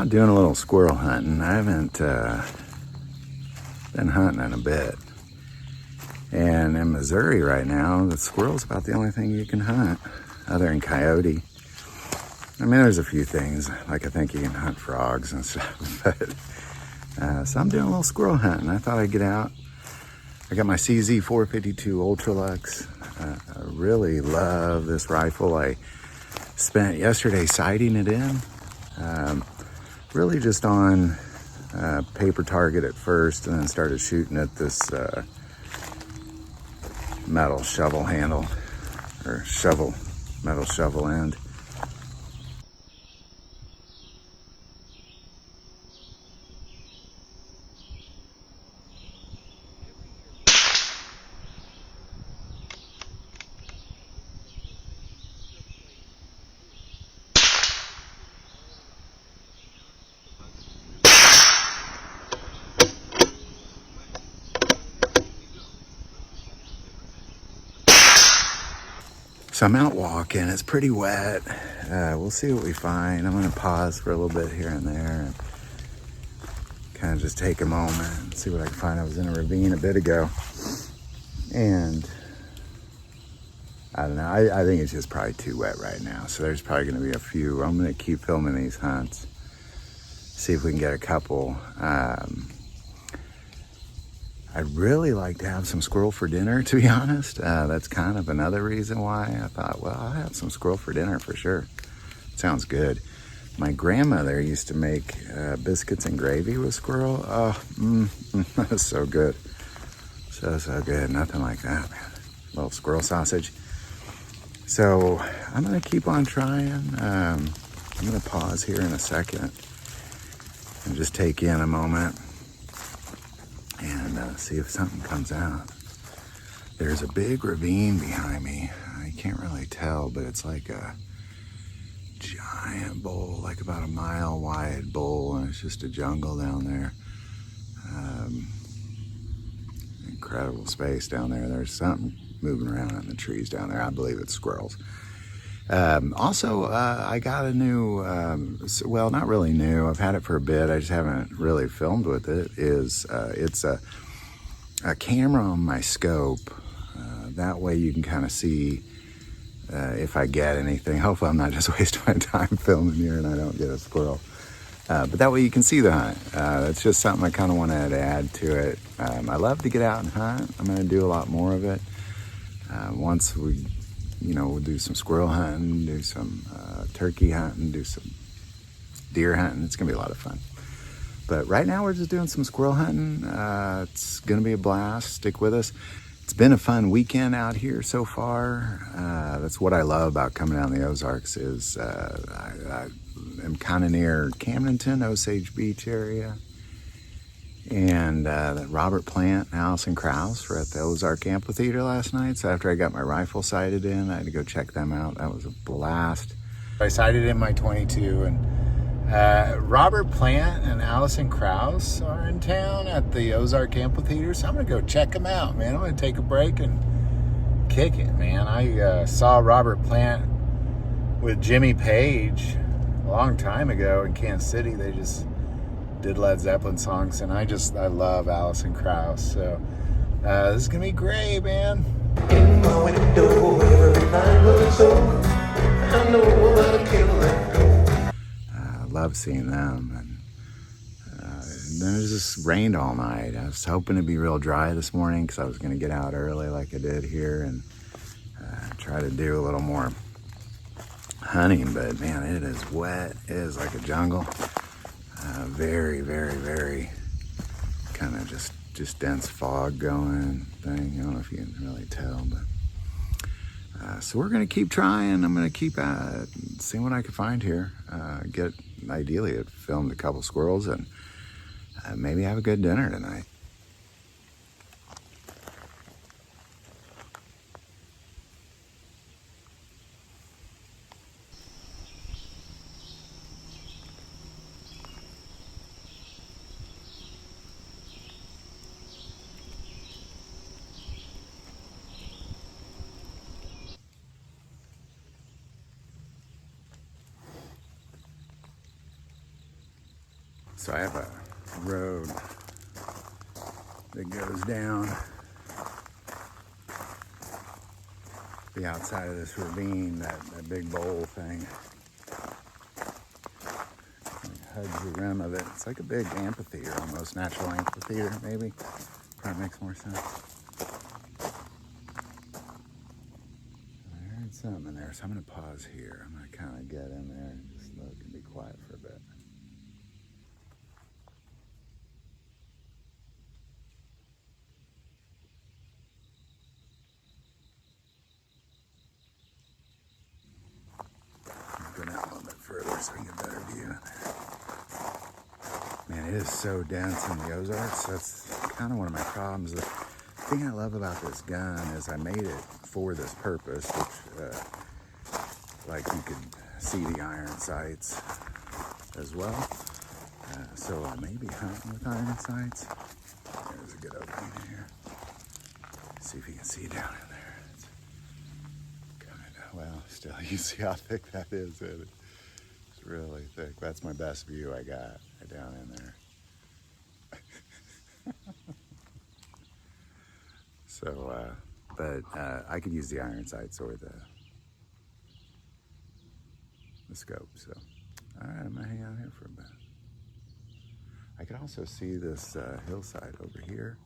out doing a little squirrel hunting. I haven't been hunting in a bit. And in Missouri right now, the squirrel's about the only thing you can hunt, other than coyote. I mean, there's a few things, like I think you can hunt frogs and stuff, but so I'm doing a little squirrel hunting. I thought I'd get out. I got my CZ 452 Ultralux. I really love this rifle. I spent yesterday sighting it in. Really just on paper target at first, and then started shooting at this metal shovel handle, or metal shovel end. So I'm out walking, it's pretty wet. We'll see what we find. I'm gonna pause for a little bit here and there and kind of just take a moment and see what I can find. I was in a ravine a bit ago, and I don't know, I think it's just probably too wet right now. So there's probably gonna be a few. I'm gonna keep filming these hunts, see if we can get a couple. I'd really like to have some squirrel for dinner, to be honest. That's kind of another reason why I thought, well, I'll have some squirrel for dinner for sure. Sounds good. My grandmother used to make biscuits and gravy with squirrel. Oh, that was so good. So good. Nothing like that, man. Little squirrel sausage. So I'm gonna keep on trying. I'm gonna pause here in a second and just take in a moment and see if something comes out. There's a big ravine behind me. I can't really tell, but it's like a giant bowl, like about a mile wide bowl, and it's just a jungle down there. Incredible space down there. There's something moving around in the trees down there. I believe it's squirrels. Also, I got a new, well, not really new. I've had it for a bit. I just haven't really filmed with it. It's a camera on my scope. That way you can kind of see if I get anything. Hopefully I'm not just wasting my time filming here and I don't get a squirrel. But that way you can see the hunt. That's just something I kind of wanted to add to it. I love to get out and hunt. I'm going to do a lot more of it. Once we'll do some squirrel hunting, do some turkey hunting, do some deer hunting. It's gonna be a lot of fun. But right now we're just doing some squirrel hunting. It's gonna be a blast. Stick with us. It's been a fun weekend out here so far. That's what I love about coming down the Ozarks is I am kind of near Camdenton, Osage Beach area. And Robert Plant and Allison Krause were at the Ozark Amphitheater last night. So after I got my rifle sighted in, I had to go check them out. That was a blast. I sighted in my 22, and Robert Plant and Allison Krause are in town at the Ozark Amphitheater. So I'm gonna go check them out, man. I'm gonna take a break and kick it, man. I saw Robert Plant with Jimmy Page a long time ago in Kansas City. They just did Led Zeppelin songs, and I love Allison Krause. So this is gonna be great, man. In my window every night looks over, I know what a killer. I love seeing them, and then it just rained all night. I was hoping to be real dry this morning because I was gonna get out early like I did here and try to do a little more hunting, but man, it is wet. It is like a jungle. Very, very, very kind of just dense fog going thing. I don't know if you can really tell, but so we're gonna keep trying. I'm gonna keep seeing what I can find here. Ideally, I'd filmed a couple squirrels and maybe have a good dinner tonight. So I have a road that goes down the outside of this ravine, that big bowl thing. It hugs the rim of it. It's like a big amphitheater, almost natural amphitheater, maybe. Probably makes more sense. I heard something in there, so I'm going to pause here. I'm going to kind of get in there and just look and be quiet for a bit. Go down a little bit further so we can get a better view. Man, it is so dense in the Ozarks. That's kind of one of my problems. The thing I love about this gun is I made it for this purpose, which, like you could see the iron sights as well. So I may be hunting with iron sights. There's a good opening here. See if you can see down in there. Well, still, you see how thick that is. It's really thick. That's my best view I got down in there. So, but I could use the iron sights or the scope. So, all right, I'm gonna hang out here for a bit. I could also see this hillside over here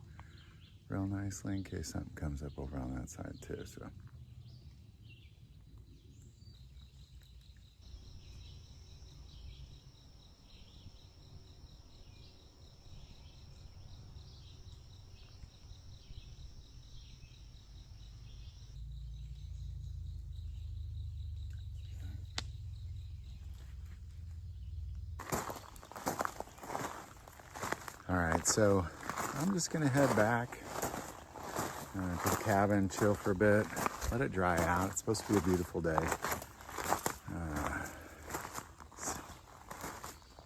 real nicely in case something comes up over on that side too. So. All right, so I'm just gonna head back to the cabin, chill for a bit, let it dry out. It's supposed to be a beautiful day.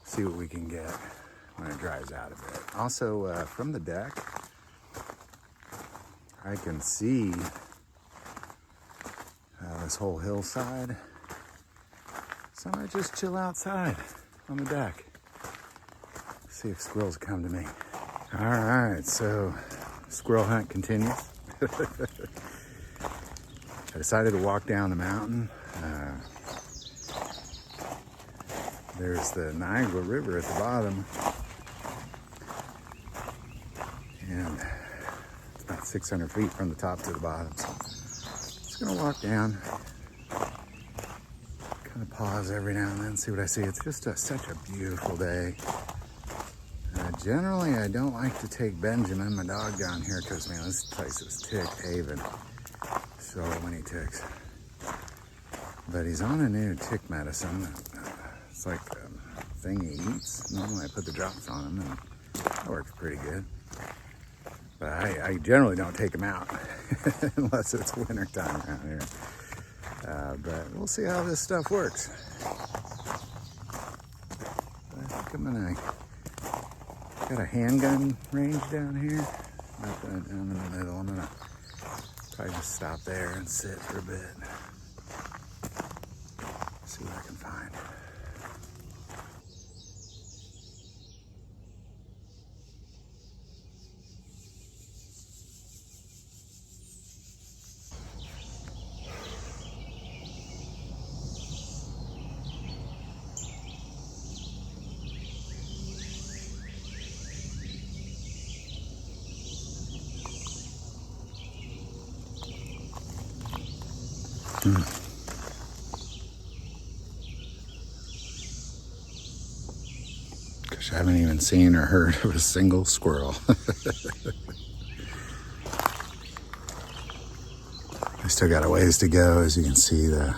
See what we can get when it dries out a bit. Also, from the deck, I can see this whole hillside. So I might just chill outside on the deck. See if squirrels come to me. All right, so squirrel hunt continues. I decided to walk down the mountain. There's the Niagara River at the bottom. And it's about 600 feet from the top to the bottom. So just gonna walk down. Kind of pause every now and then, see what I see. It's just such a beautiful day. Generally, I don't like to take Benjamin, my dog, down here because, man, this place is tick haven. So many ticks. But he's on a new tick medicine. It's like a thing he eats. Normally, I put the drops on him, and that works pretty good. But I generally don't take him out unless it's winter time around here. But we'll see how this stuff works. I think I'm gonna... Got a handgun range down here, down in the middle. I'm gonna probably just stop there and sit for a bit. See what I can find. Gosh, I haven't even seen or heard of a single squirrel. I still got a ways to go. As you can see, the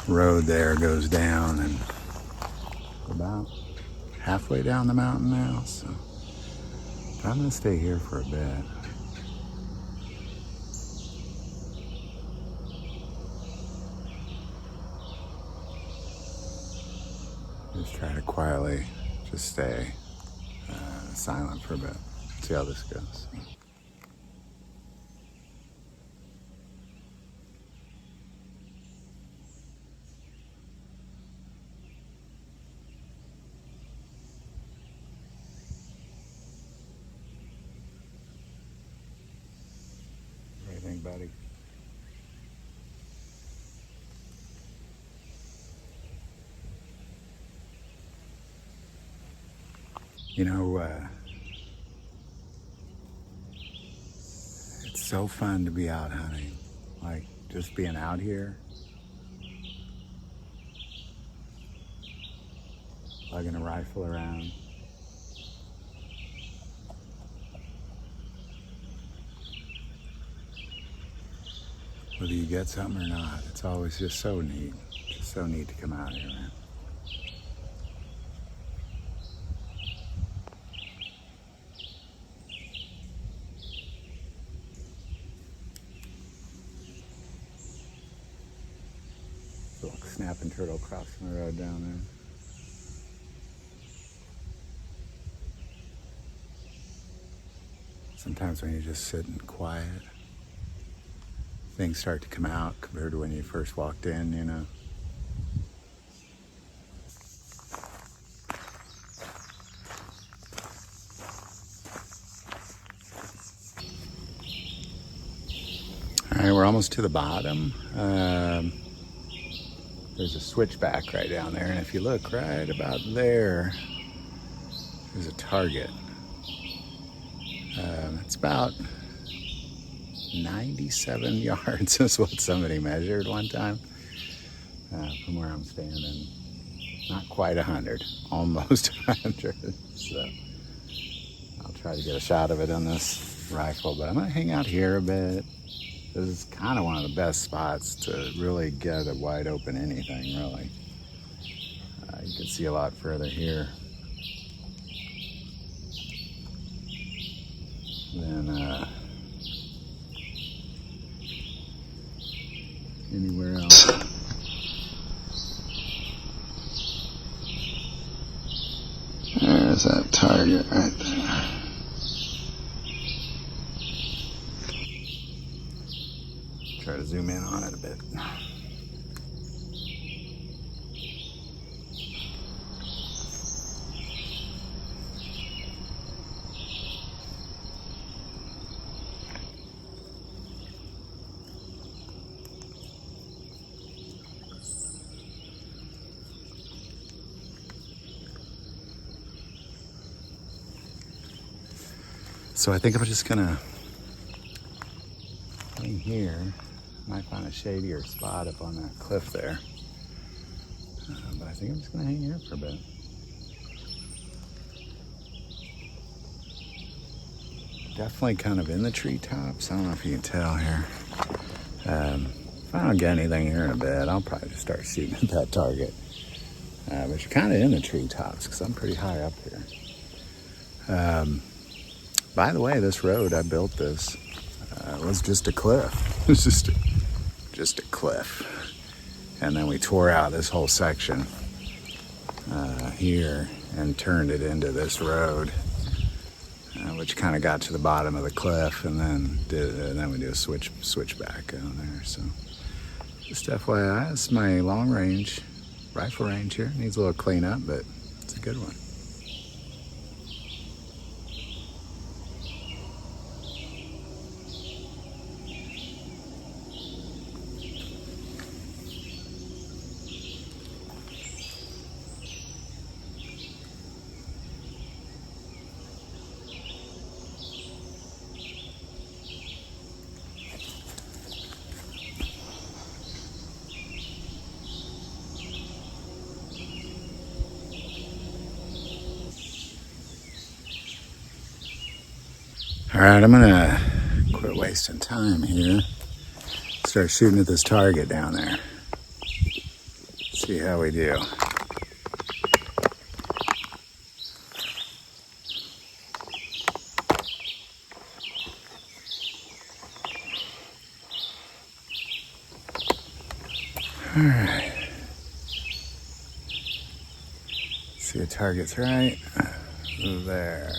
road there goes down and about halfway down the mountain now. So I'm gonna stay here for a bit. Just try to quietly just stay silent for a bit. See how this goes. morning, buddy. You know, it's so fun to be out hunting. Like, just being out here, lugging a rifle around. Whether you get something or not, it's always just so neat. Just so neat to come out here, man. Little snapping turtle crossing the road down there. Sometimes when you're just sitting quiet, things start to come out compared to when you first walked in, you know. All right, we're almost to the bottom. There's a switchback right down there, and if you look right about there, there's a target. It's about 97 yards is what somebody measured one time from where I'm standing. Not quite 100, almost 100. So I'll try to get a shot of it on this rifle, but I'm gonna hang out here a bit. This is kind of one of the best spots to really get a wide open anything, really. You can see a lot further here than anywhere else. There's that target right there. Try to zoom in on it a bit. So I think I'm just gonna hang here. Might find a shadier spot up on that cliff there. But I think I'm just gonna hang here for a bit. Definitely kind of in the treetops. I don't know if you can tell here. If I don't get anything here in a bit, I'll probably just start shooting at that target. But you're kind of in the treetops because I'm pretty high up here. By the way, this road, I built this, was just a cliff. It was just a cliff. And then we tore out this whole section here and turned it into this road, which kind of got to the bottom of the cliff, and then we do a switchback down there. So just FYI, this is my long range rifle range here. Needs a little cleanup, but it's a good one. All right, I'm gonna quit wasting time here. Start shooting at this target down there. See how we do. All right. See the target's right there.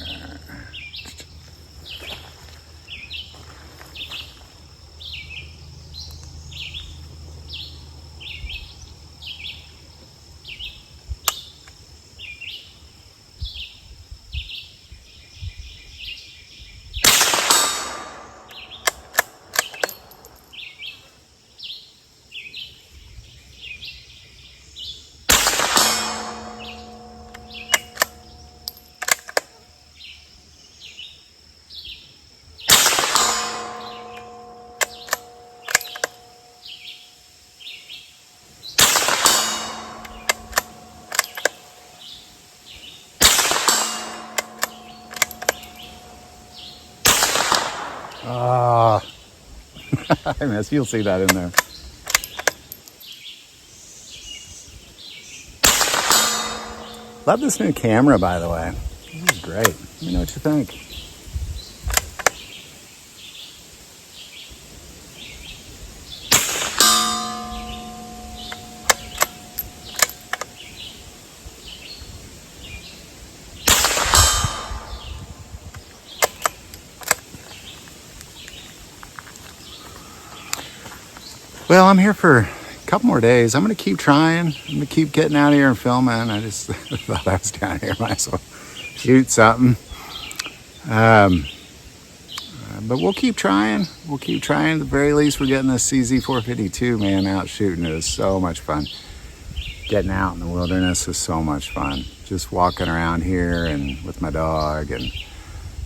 Ah, I miss. You'll see that in there. Love this new camera, by the way. This is great. Let me know what you think. Well, I'm here for a couple more days. I'm going to keep trying. I'm going to keep getting out here and filming. I just thought I was down here. Might as well shoot something. But we'll keep trying. We'll keep trying. At the very least, we're getting this CZ452, man, out shooting. It was so much fun. Getting out in the wilderness is so much fun. Just walking around here and with my dog and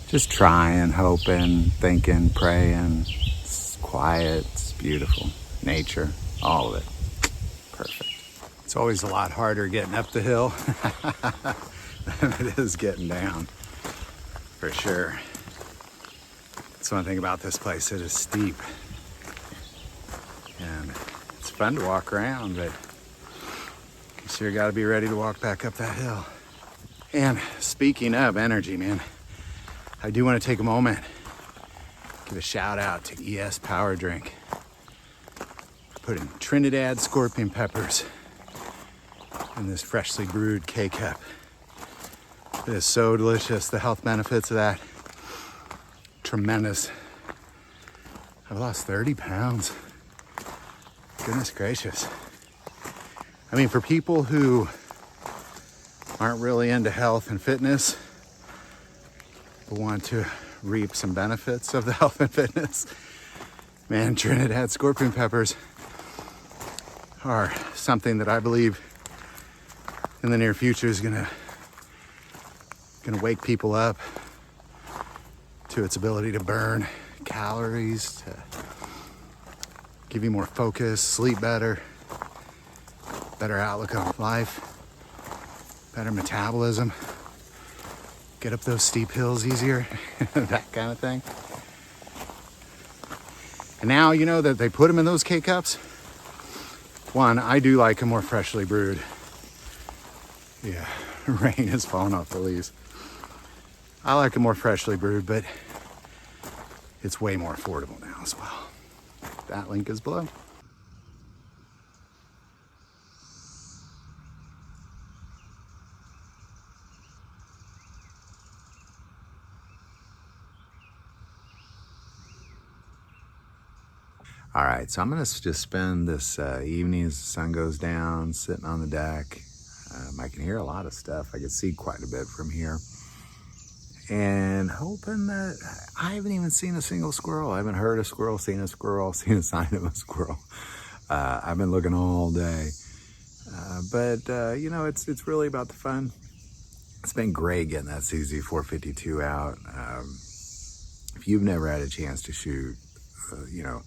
just trying, hoping, thinking, praying. It's quiet. It's beautiful. Nature, all of it. Perfect. It's always a lot harder getting up the hill than it is getting down, for sure. That's one thing about this place, it is steep. And it's fun to walk around, but you sure got to be ready to walk back up that hill. And speaking of energy, man, I do want to take a moment, give a shout out to ES Power Drink. Putting Trinidad scorpion peppers in this freshly brewed K-Cup. It is so delicious. The health benefits of that, tremendous. I've lost 30 pounds. Goodness gracious. I mean, for people who aren't really into health and fitness, but want to reap some benefits of the health and fitness, man, Trinidad scorpion peppers are something that I believe in the near future is gonna wake people up to its ability to burn calories, to give you more focus, sleep better, better outlook on life, better metabolism, get up those steep hills easier, that kind of thing. And now you know that they put them in those K-Cups. One, I do like them more freshly brewed. Yeah, rain is falling off the leaves. I like them more freshly brewed, but it's way more affordable now as well. That link is below. All right, so I'm gonna just spend this evening as the sun goes down, sitting on the deck. I can hear a lot of stuff. I can see quite a bit from here. And hoping that I haven't even seen a single squirrel. I haven't heard a squirrel, seen a sign of a squirrel. I've been looking all day. But you know, it's really about the fun. It's been great getting that CZ452 out. If you've never had a chance to shoot, you know,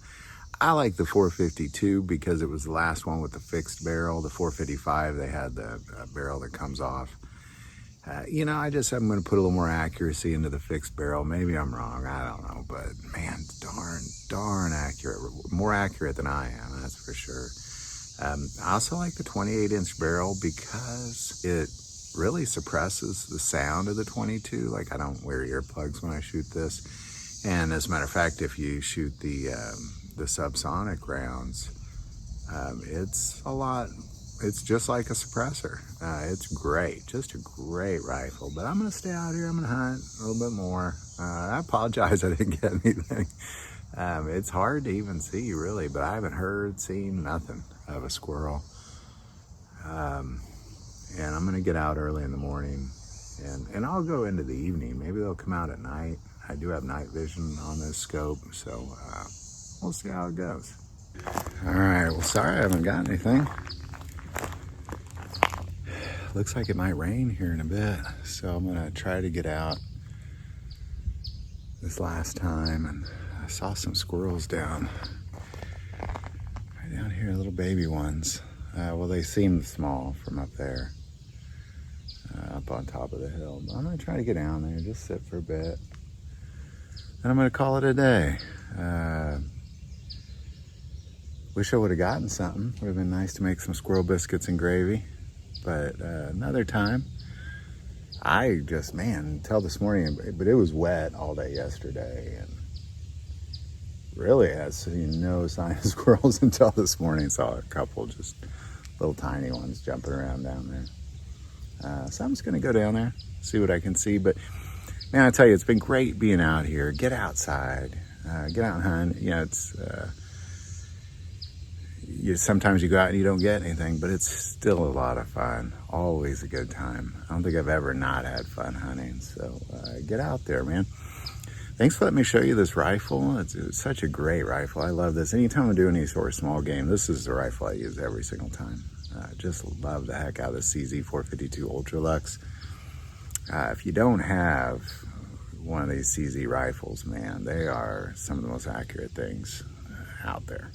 I like the 452 because it was the last one with the fixed barrel. The 455, they had the barrel that comes off. You know, I'm going to put a little more accuracy into the fixed barrel. Maybe I'm wrong, I don't know. But man, darn accurate. More accurate than I am, that's for sure. I also like the 28-inch barrel because it really suppresses the sound of the 22. Like, I don't wear earplugs when I shoot this. And as a matter of fact, if you shoot the subsonic rounds, it's just like a suppressor. It's great, just a great rifle. But I'm gonna stay out here, I'm gonna hunt a little bit more. I apologize I didn't get anything. It's hard to even see really, but I haven't seen nothing of a squirrel. And I'm gonna get out early in the morning and I'll go into the evening. Maybe they'll come out at night. I do have night vision on this scope, so we'll see how it goes. All right, well, sorry I haven't got anything. Looks like it might rain here in a bit, so I'm gonna try to get out this last time. And I saw some squirrels right down here, little baby ones. Well, they seemed small from up there, up on top of the hill. But I'm gonna try to get down there, just sit for a bit. And I'm going to call it a day. Wish I would have gotten something. Would have been nice to make some squirrel biscuits and gravy. But another time. I just, man, until this morning, but it was wet all day yesterday, and really has seen no sign of squirrels until this morning. Saw a couple just little tiny ones jumping around down there. So I'm just gonna go down there, see what I can see. But man, I tell you, it's been great being out here. Get outside, get out and hunt. You know, it's sometimes you go out and you don't get anything, but it's still a lot of fun. Always a good time. I don't think I've ever not had fun hunting. So get out there, man. Thanks for letting me show you this rifle. It's such a great rifle. I love this. Anytime I'm doing any sort of small game, this is the rifle I use every single time. Just love the heck out of the CZ 452 Ultralux. If you don't have one of these CZ rifles, man, they are some of the most accurate things out there.